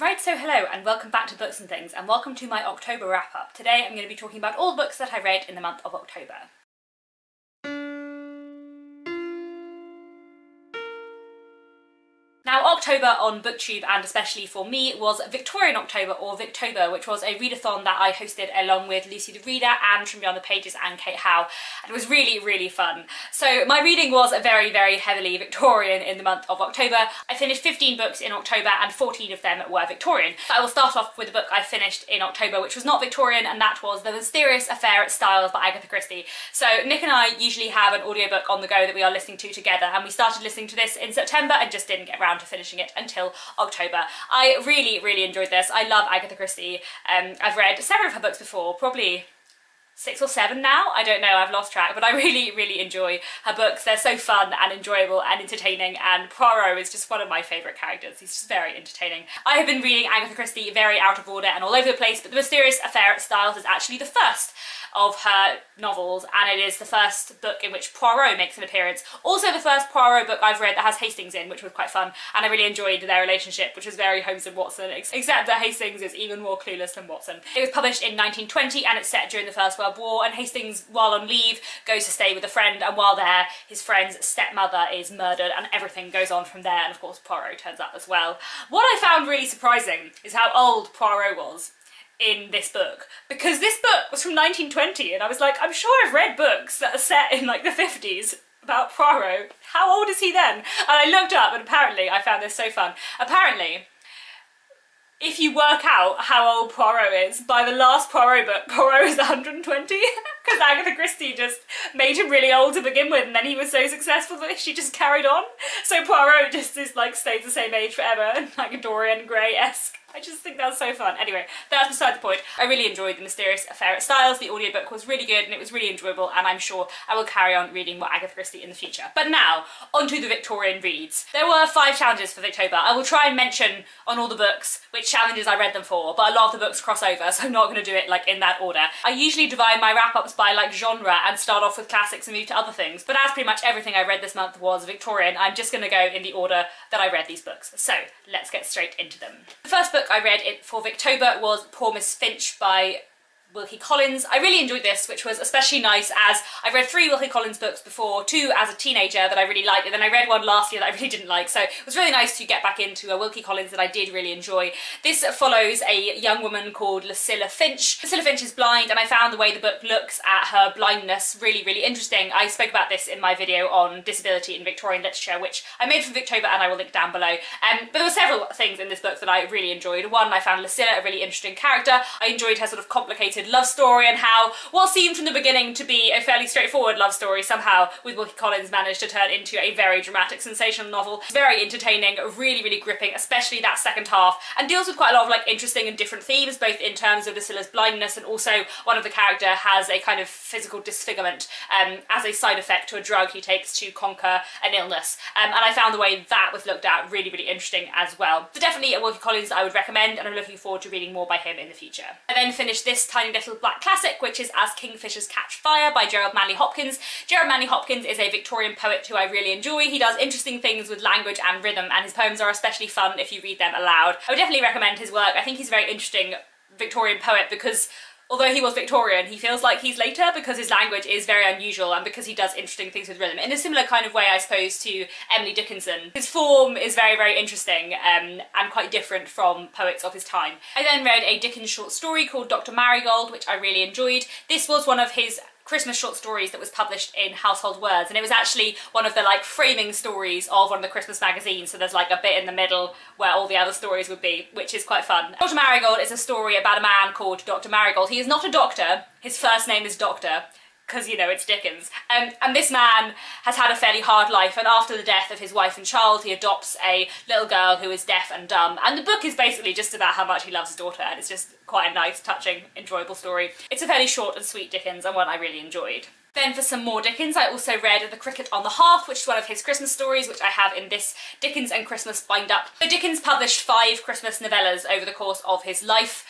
Right, so hello and welcome back to Books and Things, and welcome to my October wrap-up. Today I'm going to be talking about all the books that I read in the month of October. Now, October on Booktube, and especially for me, was Victorian October, or Victober, which was a readathon that I hosted along with Lucy the Reader, Anne from Beyond the Pages and Kate Howe, and it was really fun. So my reading was very heavily Victorian in the month of October. I finished 15 books in October and 14 of them were Victorian. I will start off with a book I finished in October which was not Victorian, and that was The Mysterious Affair at Styles by Agatha Christie. So Nick and I usually have an audiobook on the go that we are listening to together, and we started listening to this in September and just didn't get around to finishing it until October. I really enjoyed this. I love Agatha Christie. I've read several of her books before, probably 6 or 7 now, I don't know, I've lost track, but I really enjoy her books. They're so fun and enjoyable and entertaining, and Poirot is just one of my favourite characters. He's just very entertaining. I have been reading Agatha Christie very out of order and all over the place, but The Mysterious Affair at Styles is actually the first of her novels, and it is the first book in which Poirot makes an appearance. Also the first Poirot book I've read that has Hastings in, which was quite fun, and I really enjoyed their relationship, which was very Holmes and Watson, except that Hastings is even more clueless than Watson. It was published in 1920 and it's set during the First World War, and Hastings, while on leave, goes to stay with a friend, and while there his friend's stepmother is murdered and everything goes on from there, and of course Poirot turns up as well. What I found really surprising is how old Poirot was in this book, because this book was from 1920 and I was like, I'm sure I've read books that are set in like the 50s about Poirot. How old is he then? And I looked up and apparently, I found this so fun, apparently if you work out how old Poirot is, by the last Poirot book, Poirot is 120, because Agatha Christie just made him really old to begin with, and then he was so successful that she just carried on. So Poirot just is like stays the same age forever, and like a Dorian Gray-esque. I just think that's so fun. Anyway, that's beside the point. I really enjoyed The Mysterious Affair at Styles. The audiobook was really good and it was really enjoyable, and I'm sure I will carry on reading more Agatha Christie in the future. But now, onto the Victorian reads. There were 5 challenges for Victober. I will try and mention on all the books which challenges I read them for, but a lot of the books cross over, so I'm not going to do it like in that order. I usually divide my wrap-ups by like genre and start off with classics and move to other things, but as pretty much everything I read this month was Victorian, I'm just going to go in the order that I read these books. So let's get straight into them. The first book I read for Victober was Poor Miss Finch by Wilkie Collins. I really enjoyed this, which was especially nice as I read 3 Wilkie Collins books before, 2 as a teenager that I really liked, and then I read one last year that I really didn't like, so it was really nice to get back into a Wilkie Collins that I did really enjoy. This follows a young woman called Lucilla Finch. Lucilla Finch is blind, and I found the way the book looks at her blindness really interesting. I spoke about this in my video on disability in Victorian literature, which I made for Victober and I will link down below. But there were several things in this book that I really enjoyed. One, I found Lucilla a really interesting character. I enjoyed her sort of complicated love story, and how what seemed from the beginning to be a fairly straightforward love story somehow with Wilkie Collins managed to turn into a very dramatic, sensational novel. Very entertaining, really gripping, especially that second half, and deals with quite a lot of like interesting and different themes, both in terms of Lucilla's blindness, and also one of the character has a kind of physical disfigurement as a side effect to a drug he takes to conquer an illness, and I found the way that was looked at really interesting as well. So definitely a Wilkie Collins I would recommend, and I'm looking forward to reading more by him in the future. I then finished this tiny little black classic, which is As Kingfishers Catch Fire by Gerald Manley Hopkins. Gerald Manley Hopkins is a Victorian poet who I really enjoy. He does interesting things with language and rhythm, and his poems are especially fun if you read them aloud. I would definitely recommend his work. I think he's a very interesting Victorian poet because although he was Victorian, he feels like he's later because his language is very unusual and because he does interesting things with rhythm. In a similar kind of way, I suppose, to Emily Dickinson. His form is very interesting and quite different from poets of his time. I then read a Dickens short story called Dr. Marigold, which I really enjoyed. This was one of his Christmas short stories that was published in Household Words, and it was actually one of the like framing stories of one of the Christmas magazines, so there's like a bit in the middle where all the other stories would be, which is quite fun. Dr. Marigold is a story about a man called Dr. Marigold. He is not a doctor, his first name is Doctor, because, you know, it's Dickens. And this man has had a fairly hard life, and after the death of his wife and child, he adopts a little girl who is deaf and dumb. And the book is basically just about how much he loves his daughter, and it's just quite a nice, touching, enjoyable story. It's a fairly short and sweet Dickens, and one I really enjoyed. Then for some more Dickens, I also read The Cricket on the Hearth, which is one of his Christmas stories, which I have in this Dickens and Christmas bind-up. So Dickens published 5 Christmas novellas over the course of his life.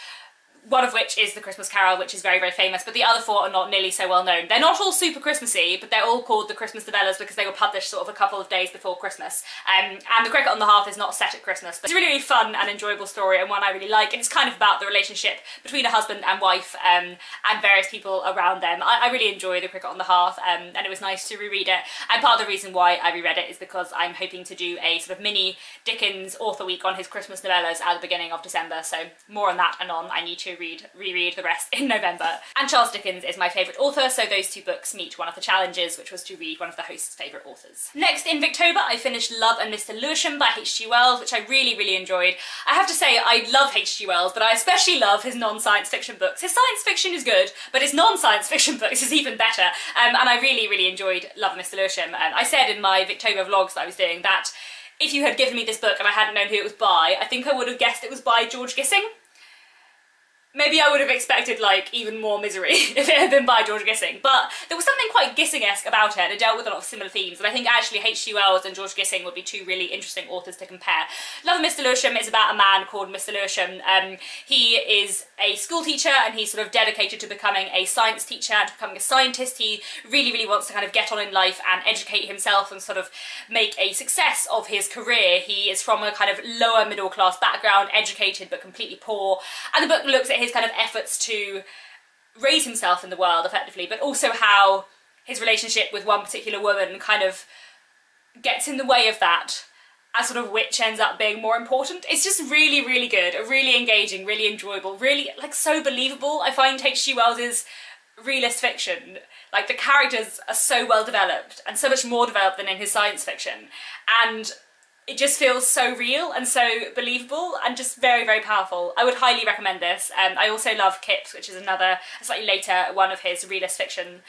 one of which is The Christmas Carol, which is very, very famous, but the other 4 are not nearly so well known. They're not all super Christmassy, but they're all called the Christmas novellas because they were published sort of a couple of days before Christmas. And The Cricket on the Hearth is not set at Christmas, but it's a really, really fun and enjoyable story, and one I really like, and it's kind of about the relationship between a husband and wife and various people around them. I really enjoy The Cricket on the Hearth, and it was nice to reread it, and part of the reason why I reread it is because I'm hoping to do a sort of mini Dickens author week on his Christmas novellas at the beginning of December, so more on that anon. I need to reread the rest in November. And Charles Dickens is my favourite author, so those 2 books meet one of the challenges, which was to read one of the host's favourite authors. Next, in Victober, I finished Love and Mr. Lewisham by H.G. Wells, which I really, really enjoyed. I have to say, I love H.G. Wells, but I especially love his non-science fiction books. His science fiction is good, but his non-science fiction books is even better, and I really, really enjoyed Love and Mr. Lewisham. I said in my Victober vlogs that I was doing that if you had given me this book and I hadn't known who it was by, I think I would have guessed it was by George Gissing. Maybe I would have expected, like, even more misery if it had been by George Gissing, but there was something quite Gissing-esque about it, and it dealt with a lot of similar themes, and I think actually H.G. Wells and George Gissing would be 2 really interesting authors to compare. Love of Mr. Lewisham is about a man called Mr. Lewisham. He is a school teacher, and he's sort of dedicated to becoming a science teacher and to becoming a scientist. He really, really wants to kind of get on in life and educate himself and sort of make a success of his career. He is from a kind of lower middle class background, educated but completely poor, and the book looks at his kind of efforts to raise himself in the world effectively, but also how his relationship with one particular woman kind of gets in the way of that, as sort of which ends up being more important. It's just really, really good, really engaging, really enjoyable, really like so believable. I find H.G. Wells's realist fiction, like the characters are so well developed and so much more developed than in his science fiction, and it just feels so real and so believable and just very, very powerful. I would highly recommend this. I also love Kips, which is another, slightly later one of his realist fiction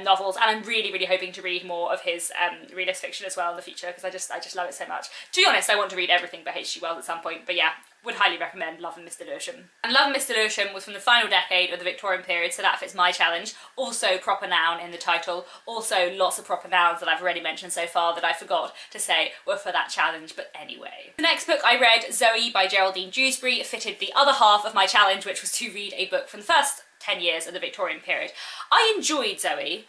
novels, and I'm really, really hoping to read more of his realist fiction as well in the future, because I just love it so much. To be honest, I want to read everything by H.G. Wells at some point, but yeah, would highly recommend Love and Mr. Lewisham. And Love and Mr. Lewisham was from the final decade of the Victorian period, so that fits my challenge. Also proper noun in the title, also lots of proper nouns that I've already mentioned so far that I forgot to say were for that challenge, but anyway. The next book I read, Zoe by Geraldine Dewsbury, fitted the other half of my challenge, which was to read a book from the first 10 years of the Victorian period. I enjoyed Zoe,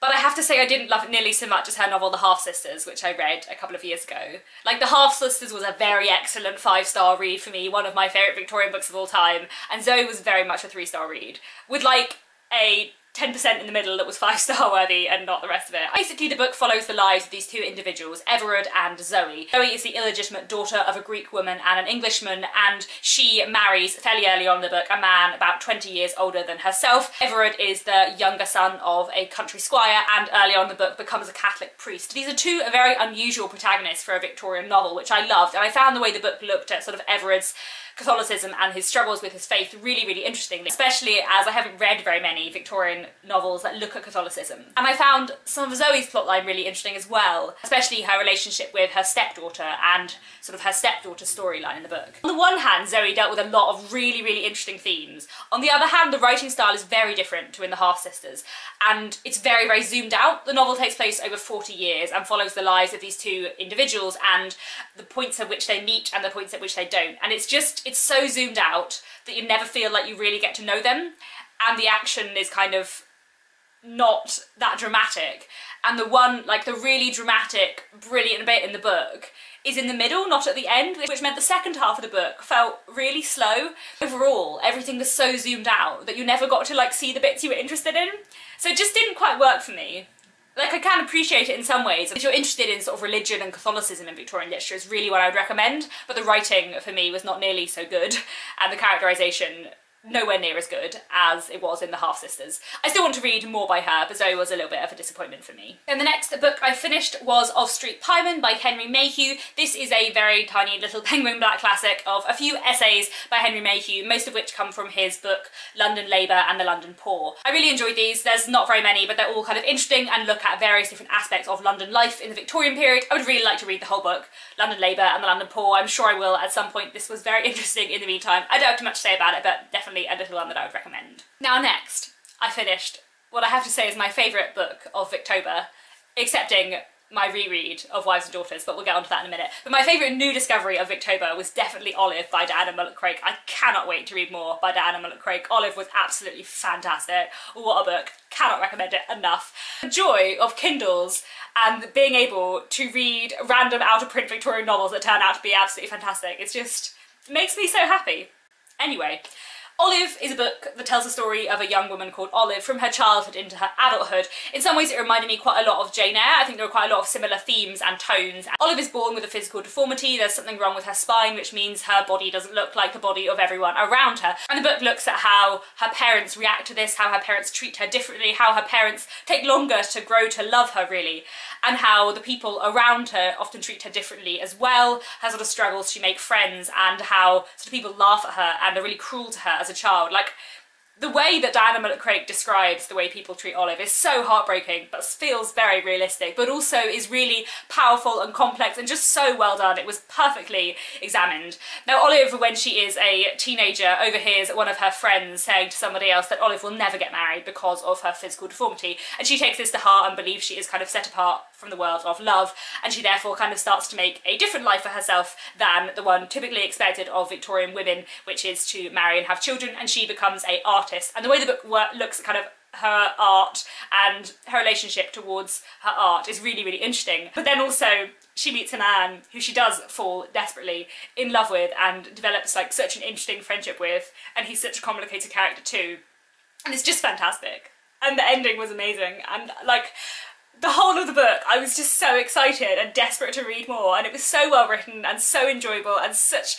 but I have to say I didn't love it nearly so much as her novel The Half-Sisters, which I read a couple of years ago. Like, The Half-Sisters was a very excellent 5-star read for me, one of my favourite Victorian books of all time, and Zoe was very much a 3-star read, with like a 10% in the middle that was 5-star worthy and not the rest of it. Basically, the book follows the lives of these 2 individuals, Everard and Zoe. Zoe is the illegitimate daughter of a Greek woman and an Englishman, and she marries, fairly early on in the book, a man about 20 years older than herself. Everard is the younger son of a country squire, and early on in the book becomes a Catholic priest. These are 2 very unusual protagonists for a Victorian novel, which I loved, and I found the way the book looked at sort of Everard's Catholicism and his struggles with his faith really, really interesting, especially as I haven't read very many Victorian novels that look at Catholicism. And I found some of Zoe's plotline really interesting as well, especially her relationship with her stepdaughter and sort of her stepdaughter storyline in the book. On the one hand, Zoe dealt with a lot of really, really interesting themes. On the other hand, the writing style is very different to in The Half-Sisters, and it's very, very zoomed out. The novel takes place over 40 years and follows the lives of these 2 individuals and the points at which they meet and the points at which they don't. And it's so zoomed out that you never feel like you really get to know them, and the action is kind of not that dramatic. And the one, like the really dramatic, brilliant bit in the book is in the middle, not at the end, which meant the second half of the book felt really slow. Overall, everything was so zoomed out that you never got to like see the bits you were interested in. So it just didn't quite work for me. Like, I can appreciate it in some ways. If you're interested in sort of religion and Catholicism in Victorian literature, is really what I would recommend, but the writing for me was not nearly so good, and the characterisation nowhere near as good as it was in The Half-Sisters. I still want to read more by her, but Zoe was a little bit of a disappointment for me. And the next book I finished was Of Street Piemen by Henry Mayhew. This is a very tiny little penguin black classic of a few essays by Henry Mayhew, most of which come from his book London Labour and the London Poor. I really enjoyed these. There's not very many, but they're all kind of interesting and look at various different aspects of London life in the Victorian period. I would really like to read the whole book, London Labour and the London Poor. I'm sure I will at some point. This was very interesting in the meantime. I don't have too much to say about it, but definitely a little one that I would recommend. Now next, I finished what I have to say is my favourite book of Victober, excepting my reread of Wives and Daughters, but we'll get onto that in a minute. But my favourite new discovery of Victober was definitely Olive by Diana Mullet-Craig. I cannot wait to read more by Diana Mullet-Craig. Olive was absolutely fantastic. What a book. Cannot recommend it enough. The joy of Kindles and being able to read random out-of-print Victorian novels that turn out to be absolutely fantastic. It makes me so happy. Anyway, Olive is a book that tells the story of a young woman called Olive from her childhood into her adulthood. In some ways it reminded me quite a lot of Jane Eyre. I think there are quite a lot of similar themes and tones. Olive is born with a physical deformity. There's something wrong with her spine, which means her body doesn't look like the body of everyone around her. And the book looks at how her parents react to this, how her parents treat her differently, how her parents take longer to grow to love her, really, and how the people around her often treat her differently as well, her sort of struggles to make friends, and how sort of people laugh at her and are really cruel to her as a child. Like, the way that Diana Mullet-Craig describes the way people treat Olive is so heartbreaking, but feels very realistic, but also is really powerful and complex and just so well done. It was perfectly examined. Now, Olive, when she is a teenager, overhears one of her friends saying to somebody else that Olive will never get married because of her physical deformity, and she takes this to heart and believes she is kind of set apart from the world of love, and she therefore kind of starts to make a different life for herself than the one typically expected of Victorian women, which is to marry and have children, and she becomes an artist. And the way the book looks at kind of her art and her relationship towards her art is really, really interesting. But then also she meets a man who she does fall desperately in love with and develops like such an interesting friendship with, and he's such a complicated character too. And it's just fantastic. And the ending was amazing, and like, the whole of the book, I was just so excited and desperate to read more, and it was so well written and so enjoyable, and such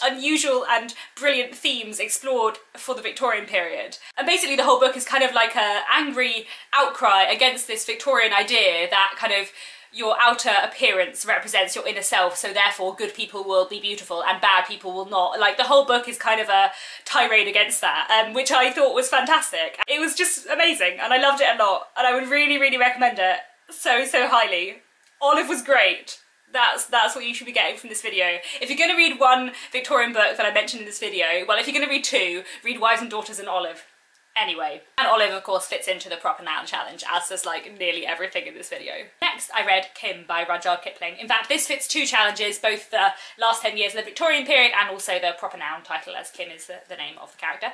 unusual and brilliant themes explored for the Victorian period. And basically the whole book is kind of like an angry outcry against this Victorian idea that kind of your outer appearance represents your inner self, so therefore good people will be beautiful and bad people will not. Like, the whole book is kind of a tirade against that, which I thought was fantastic. It was just amazing, and I loved it a lot, and I would really, really recommend it so, so highly. Olive was great. That's what you should be getting from this video. If you're going to read one Victorian book that I mentioned in this video, well, if you're going to read two, read Wives and Daughters and Olive. Anyway, and Olive of course fits into the proper noun challenge, as does like nearly everything in this video. Next I read Kim by Rudyard Kipling. In fact, this fits two challenges, both the last 10 years of the Victorian period and also the proper noun title, as Kim is the name of the character.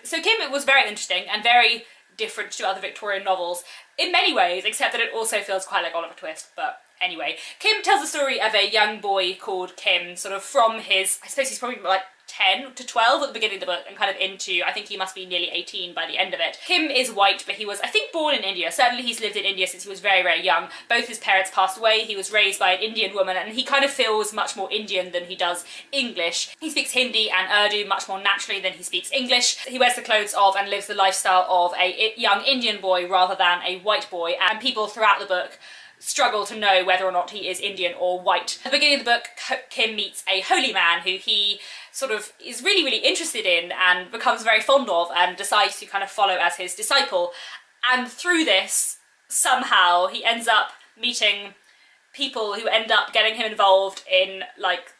So Kim, it was very interesting and very different to other Victorian novels in many ways, except that it also feels quite like Oliver Twist, but anyway. Kim tells the story of a young boy called Kim, sort of from his, I suppose he's probably like 10 to 12 at the beginning of the book, and kind of into, I think he must be nearly 18 by the end of it. Kim is white, but he was, I think, born in India. Certainly he's lived in India since he was very, very young. Both his parents passed away. He was raised by an Indian woman, and he kind of feels much more Indian than he does English. He speaks Hindi and Urdu much more naturally than he speaks English. He wears the clothes of and lives the lifestyle of a young Indian boy rather than a white boy, and people throughout the book struggle to know whether or not he is Indian or white. At the beginning of the book, Kim meets a holy man who he sort of is really, really interested in and becomes very fond of and decides to kind of follow as his disciple. And through this, somehow, he ends up meeting people who end up getting him involved in, like,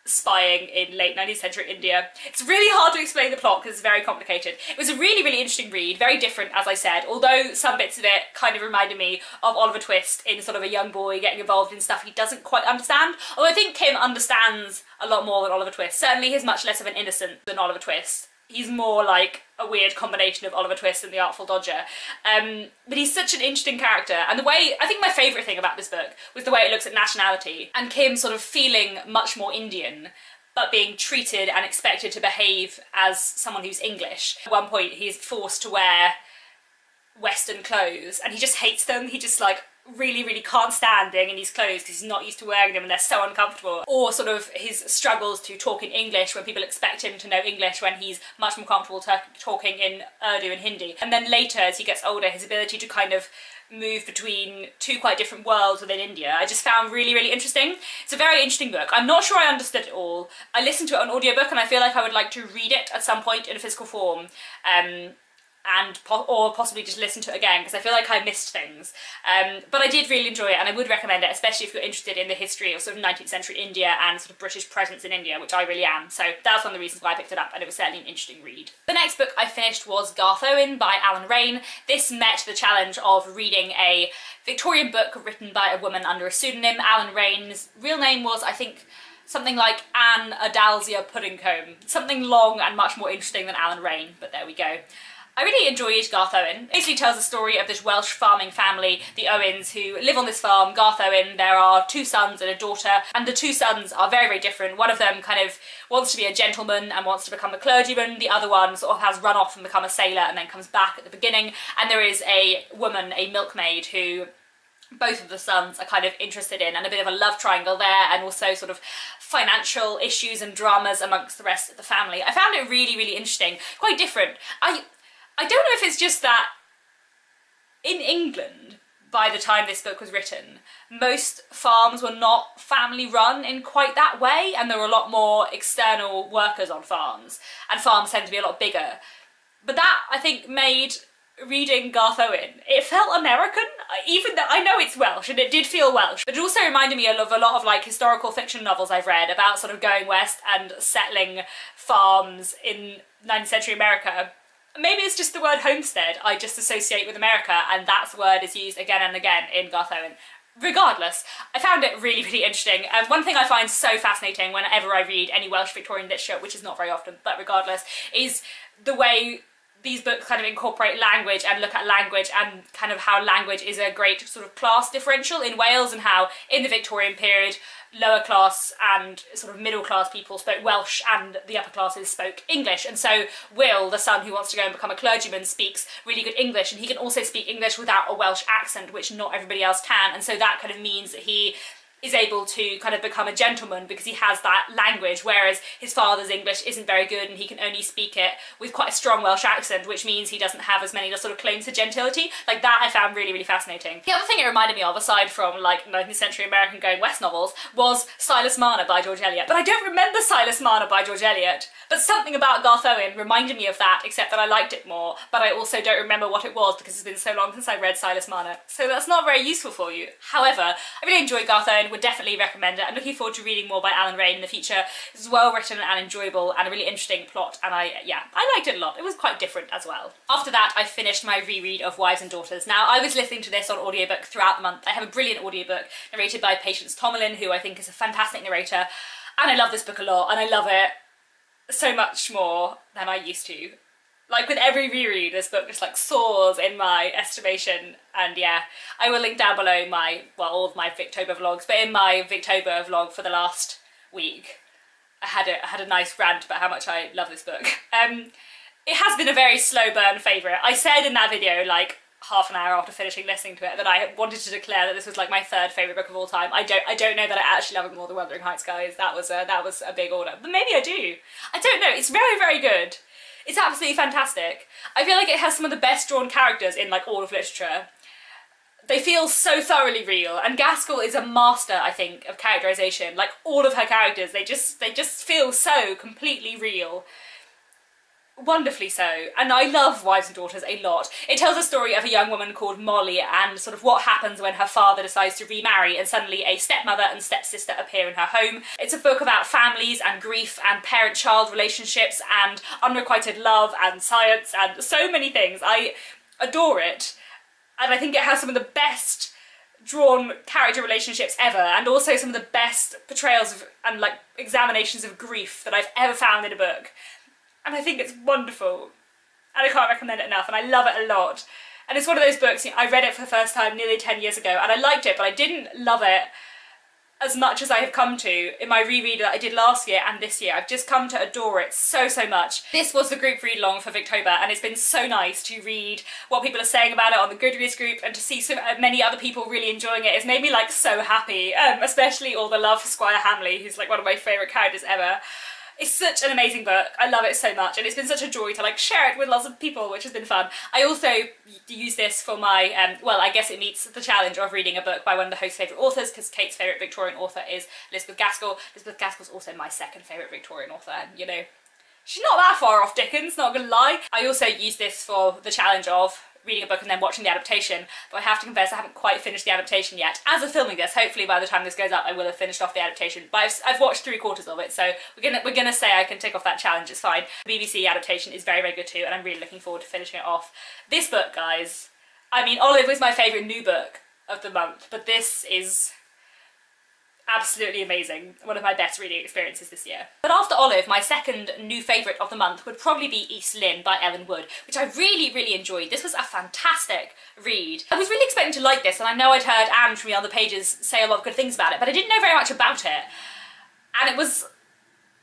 spying in late 19th century India. It's really hard to explain the plot because it's very complicated. It was a really, really interesting read, very different, as I said, although some bits of it kind of reminded me of Oliver Twist in sort of a young boy getting involved in stuff he doesn't quite understand. Although I think Kim understands a lot more than Oliver Twist. Certainly he's much less of an innocent than Oliver Twist. He's more like a weird combination of Oliver Twist and the Artful Dodger. But he's such an interesting character. And the way, I think my favourite thing about this book was the way it looks at nationality. And Kim sort of feeling much more Indian, but being treated and expected to behave as someone who's English. At one point he's forced to wear Western clothes and he just hates them. He just like really, really can't stand being in these clothes because he's not used to wearing them and they're so uncomfortable. Or sort of his struggles to talk in English when people expect him to know English when he's much more comfortable talking in Urdu and Hindi. And then later, as he gets older, his ability to kind of move between two quite different worlds within India, I just found really, really interesting. It's a very interesting book. I'm not sure I understood it all. I listened to it on audiobook and I feel like I would like to read it at some point in a physical form. and or possibly just listen to it again, because I feel like I missed things. But I did really enjoy it, and I would recommend it, especially if you're interested in the history of sort of 19th century India and sort of British presence in India, which I really am. So that's one of the reasons why I picked it up, and it was certainly an interesting read. The next book I finished was Garth Owen by Alan Raine. This met the challenge of reading a Victorian book written by a woman under a pseudonym. Alan Raine's real name was, I think, something like Anne Adalsia Puddingcombe. Something long and much more interesting than Alan Raine, but there we go. I really enjoyed Garth Owen. It basically tells the story of this Welsh farming family, the Owens, who live on this farm, Garth Owen. There are 2 sons and a daughter, and the 2 sons are very, very different. One of them kind of wants to be a gentleman and wants to become a clergyman. The other one sort of has run off and become a sailor and then comes back at the beginning. And there is a woman, a milkmaid, who both of the sons are kind of interested in, and a bit of a love triangle there, and also sort of financial issues and dramas amongst the rest of the family. I found it really, really interesting, quite different. I don't know if it's just that in England, by the time this book was written, most farms were not family run in quite that way, and there were a lot more external workers on farms, and farms tend to be a lot bigger. But that, I think, made reading Garth Owen, it felt American, even though I know it's Welsh and it did feel Welsh, but it also reminded me of a lot of like historical fiction novels I've read about sort of going west and settling farms in 19th century America. Maybe it's just the word homestead I just associate with America, and that word is used again and again in Garth Owen. Regardless, I found it really, really interesting. And one thing I find so fascinating whenever I read any Welsh Victorian literature, which is not very often, but regardless, is the way these books kind of incorporate language and look at language, and kind of how language is a great sort of class differential in Wales, and how in the Victorian period lower class and sort of middle class people spoke Welsh and the upper classes spoke English. And so Will, the son who wants to go and become a clergyman, speaks really good English, and he can also speak English without a Welsh accent, which not everybody else can. And so that kind of means that he is able to kind of become a gentleman because he has that language, whereas his father's English isn't very good and he can only speak it with quite a strong Welsh accent, which means he doesn't have as many sort of claims to gentility. Like that I found really, really fascinating. The other thing it reminded me of, aside from like 19th century American going west novels, was Silas Marner by George Eliot. But I don't remember Silas Marner by George Eliot. But something about Garth Owen reminded me of that, except that I liked it more, but I also don't remember what it was because it's been so long since I read Silas Marner. So that's not very useful for you. However, I really enjoyed Garth Owen, would definitely recommend it. I'm looking forward to reading more by Alan Raine in the future. It's well written and enjoyable and a really interesting plot, and I liked it a lot. It was quite different as well. After that, I finished my reread of Wives and Daughters. Now, I was listening to this on audiobook throughout the month. I have a brilliant audiobook narrated by Patience Tomalin, who I think is a fantastic narrator, and I love this book a lot, and I love it so much more than I used to. Like with every reread, this book just like soars in my estimation, and yeah, I will link down below my, well, all of my Victober vlogs, but in my Victober vlog for the last week, I had a nice rant about how much I love this book. It has been a very slow burn favourite. I said in that video, like half an hour after finishing listening to it, that I wanted to declare that this was like my 3rd favourite book of all time. I don't know that I actually love it more than Wuthering Heights, guys. That was a big order, but maybe I do. I don't know. It's very, very good. It's absolutely fantastic. I feel like it has some of the best drawn characters in like all of literature. They feel so thoroughly real, and Gaskell is a master, I think, of characterisation. Like all of her characters, they just feel so completely real. Wonderfully so, and I love Wives and Daughters a lot. It tells a story of a young woman called Molly and sort of what happens when her father decides to remarry and suddenly a stepmother and stepsister appear in her home. It's a book about families and grief and parent-child relationships and unrequited love and science and so many things. I adore it, and I think it has some of the best drawn character relationships ever, and also some of the best portrayals of, and like examinations of grief that I've ever found in a book. And I think it's wonderful, and I can't recommend it enough, and I love it a lot. And it's one of those books, you know, I read it for the first time nearly 10 years ago, and I liked it, but I didn't love it as much as I have come to in my reread that I did last year and this year. I've just come to adore it so, so much. This was the group read along for Victober, and it's been so nice to read what people are saying about it on the Goodreads group, and to see so many other people really enjoying it. It's made me like so happy, especially all the love for Squire Hamley, who's like one of my favourite characters ever. It's such an amazing book. I love it so much, and it's been such a joy to like share it with lots of people, which has been fun. I also use this for my, well, I guess it meets the challenge of reading a book by one of the host's favourite authors, because Kate's favourite Victorian author is Elizabeth Gaskell. Elizabeth Gaskell's also my 2nd favourite Victorian author, and you know, she's not that far off Dickens, not gonna lie. I also used this for the challenge of reading a book and then watching the adaptation, but I have to confess I haven't quite finished the adaptation yet. As of filming this, hopefully by the time this goes up I will have finished off the adaptation, but I've watched 3/4 of it, so we're gonna say I can tick off that challenge, it's fine. The BBC adaptation is very, very good too, and I'm really looking forward to finishing it off. This book, guys, I mean, Olive was my favourite new book of the month, but this is absolutely amazing. One of my best reading experiences this year. But after Olive, my second new favourite of the month would probably be East Lynne by Ellen Wood, which I really, really enjoyed. This was a fantastic read. I was really expecting to like this, and I know I'd heard Anne from the other pages say a lot of good things about it, but I didn't know very much about it. And it was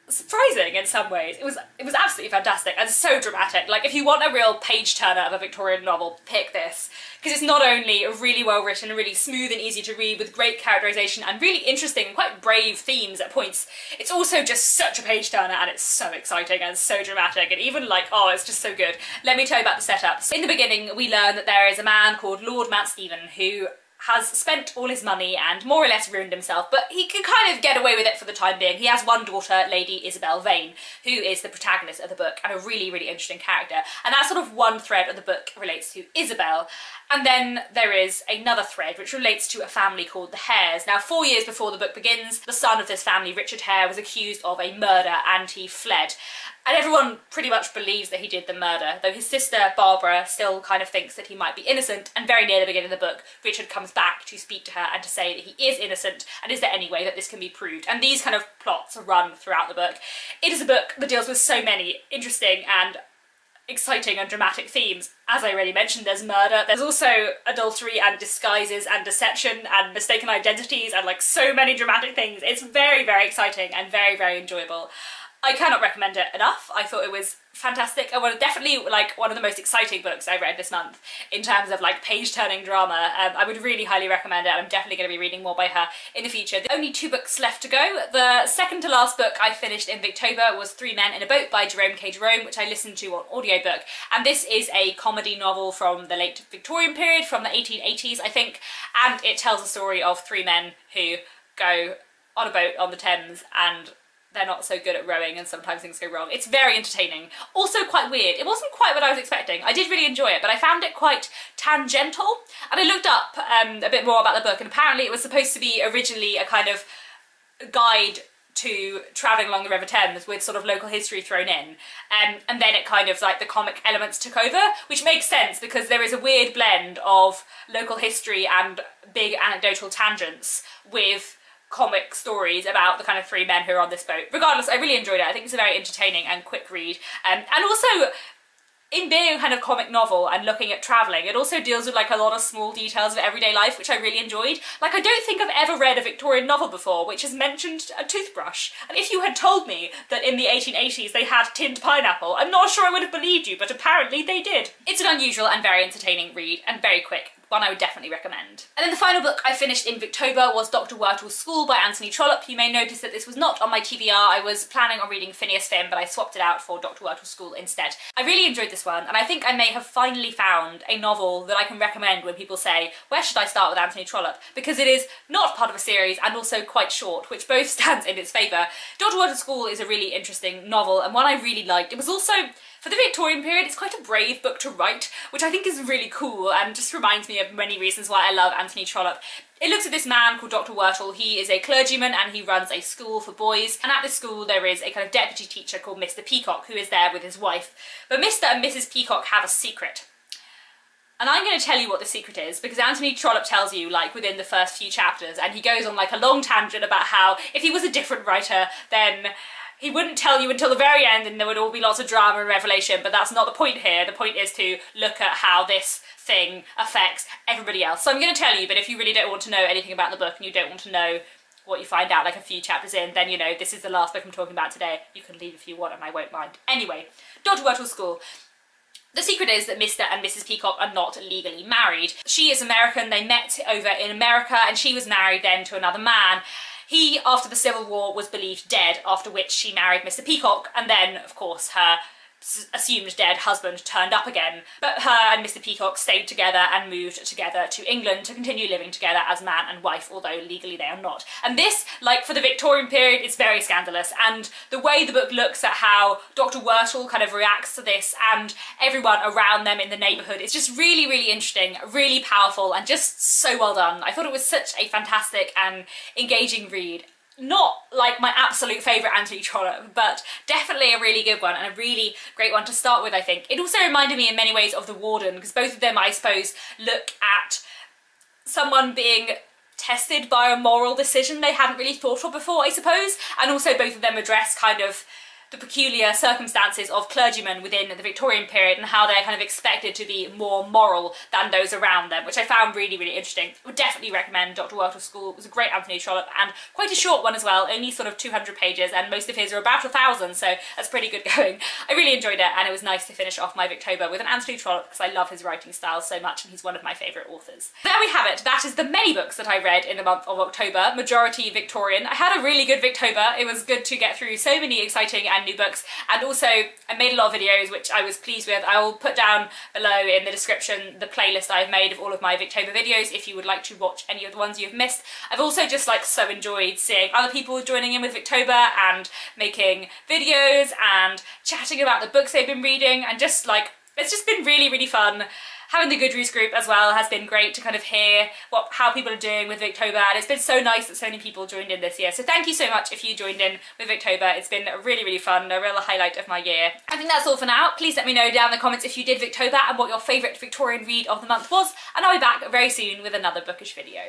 surprising in some ways. It was absolutely fantastic and so dramatic. Like, if you want a real page turner of a Victorian novel, pick this, because it's not only really well written and really smooth and easy to read with great characterisation and really interesting and quite brave themes at points, it's also just such a page turner, and it's so exciting and so dramatic, and even like, oh, it's just so good. Let me tell you about the setup. So in the beginning we learn that there is a man called Lord Mount Stephen who has spent all his money and more or less ruined himself, but he can kind of get away with it for the time being. He has one daughter, Lady Isabel Vane, who is the protagonist of the book and a really, really interesting character. And that sort of one thread of the book relates to Isabel. And then there is another thread which relates to a family called the Hares. Now, 4 years before the book begins, the son of this family, Richard Hare, was accused of a murder and he fled. And everyone pretty much believes that he did the murder, though his sister, Barbara, still kind of thinks that he might be innocent, and very near the beginning of the book, Richard comes back to speak to her and to say that he is innocent, and is there any way that this can be proved? And these kind of plots run throughout the book. It is a book that deals with so many interesting and exciting and dramatic themes. As I already mentioned, there's murder, there's also adultery and disguises and deception and mistaken identities and like so many dramatic things. It's very, very exciting and very, very enjoyable. I cannot recommend it enough. I thought it was fantastic. It was definitely like one of the most exciting books I read this month in terms of like page-turning drama. I would really highly recommend it. I'm definitely going to be reading more by her in the future. The only 2 books left to go. The second to last book I finished in Victober was Three Men in a Boat by Jerome K. Jerome, which I listened to on audiobook. And this is a comedy novel from the late Victorian period, from the 1880s, I think. And it tells the story of 3 men who go on a boat on the Thames, and they're not so good at rowing and sometimes things go wrong. It's very entertaining. Also quite weird. It wasn't quite what I was expecting. I did really enjoy it, but I found it quite tangential. And I looked up a bit more about the book, and apparently it was supposed to be originally a kind of guide to travelling along the River Thames with sort of local history thrown in. And then it kind of like the comic elements took over, which makes sense because there is a weird blend of local history and big anecdotal tangents with comic stories about the kind of 3 men who are on this boat. Regardless, I really enjoyed it. I think it's a very entertaining and quick read. And also, in being a kind of comic novel and looking at travelling, it also deals with like a lot of small details of everyday life, which I really enjoyed. Like, I don't think I've ever read a Victorian novel before which has mentioned a toothbrush. And if you had told me that in the 1880s they had tinned pineapple, I'm not sure I would have believed you, but apparently they did. It's an unusual and very entertaining read, and very quick. One I would definitely recommend. And then the final book I finished in Victober was Dr. Wurtle's School by Anthony Trollope. You may notice that this was not on my TBR. I was planning on reading Phineas Finn, but I swapped it out for Dr. Wurtle's School instead. I really enjoyed this one, and I think I may have finally found a novel that I can recommend when people say, where should I start with Anthony Trollope? Because it is not part of a series and also quite short, which both stands in its favour. Dr. Wurtle's School is a really interesting novel and one I really liked. It was also, for the Victorian period, it's quite a brave book to write, which I think is really cool and just reminds me of many reasons why I love Anthony Trollope. It looks at this man called Dr. Wurtle. He is a clergyman and he runs a school for boys, and at this school there is a kind of deputy teacher called Mr. Peacock who is there with his wife. But Mr. and Mrs. Peacock have a secret. And I'm going to tell you what the secret is, because Anthony Trollope tells you, like, within the first few chapters, and he goes on like a long tangent about how if he was a different writer, then he wouldn't tell you until the very end and there would all be lots of drama and revelation, but that's not the point here. The point is to look at how this thing affects everybody else. So I'm going to tell you, but if you really don't want to know anything about the book and you don't want to know what you find out like a few chapters in, then, you know, this is the last book I'm talking about today. You can leave if you want and I won't mind. Anyway, Dr. Wurtle's School. The secret is that Mr. and Mrs. Peacock are not legally married. She is American, they met over in America, and she was married then to another man. He, after the Civil War, was believed dead, after which she married Mr. Peacock, and then, of course, her assumed dead husband turned up again, but her and Mr. Peacock stayed together and moved together to England to continue living together as man and wife, although legally they are not. And this, like for the Victorian period, is very scandalous, and the way the book looks at how Dr. Wurtle kind of reacts to this and everyone around them in the neighbourhood is just really, really interesting, really powerful, and just so well done. I thought it was such a fantastic and engaging read. Not like my absolute favourite Anthony Trollope, but definitely a really good one and a really great one to start with, I think. It also reminded me in many ways of The Warden, because both of them, I suppose, look at someone being tested by a moral decision they hadn't really thought of before, I suppose, and also both of them address kind of the peculiar circumstances of clergymen within the Victorian period and how they're kind of expected to be more moral than those around them, which I found really, really interesting. I would definitely recommend Dr. Wurtle's School. It was a great Anthony Trollope, and quite a short one as well, only sort of 200 pages, and most of his are about 1,000, so that's pretty good going. I really enjoyed it, and it was nice to finish off my Victober with an Anthony Trollope, because I love his writing style so much, and he's one of my favourite authors. There we have it. That is the many books that I read in the month of October, majority Victorian. I had a really good Victober. It was good to get through so many exciting and new books, and also I made a lot of videos which I was pleased with. I will put down below in the description the playlist I've made of all of my Victober videos if you would like to watch any of the ones you've missed. I've also just like so enjoyed seeing other people joining in with Victober and making videos and chatting about the books they've been reading, and just like it's just been really, really fun. Having the Goodreads group as well has been great to kind of hear how people are doing with Victober, and it's been so nice that so many people joined in this year. So thank you so much if you joined in with Victober. It's been really, really fun, a real highlight of my year. I think that's all for now. Please let me know down in the comments if you did Victober and what your favourite Victorian read of the month was, and I'll be back very soon with another bookish video.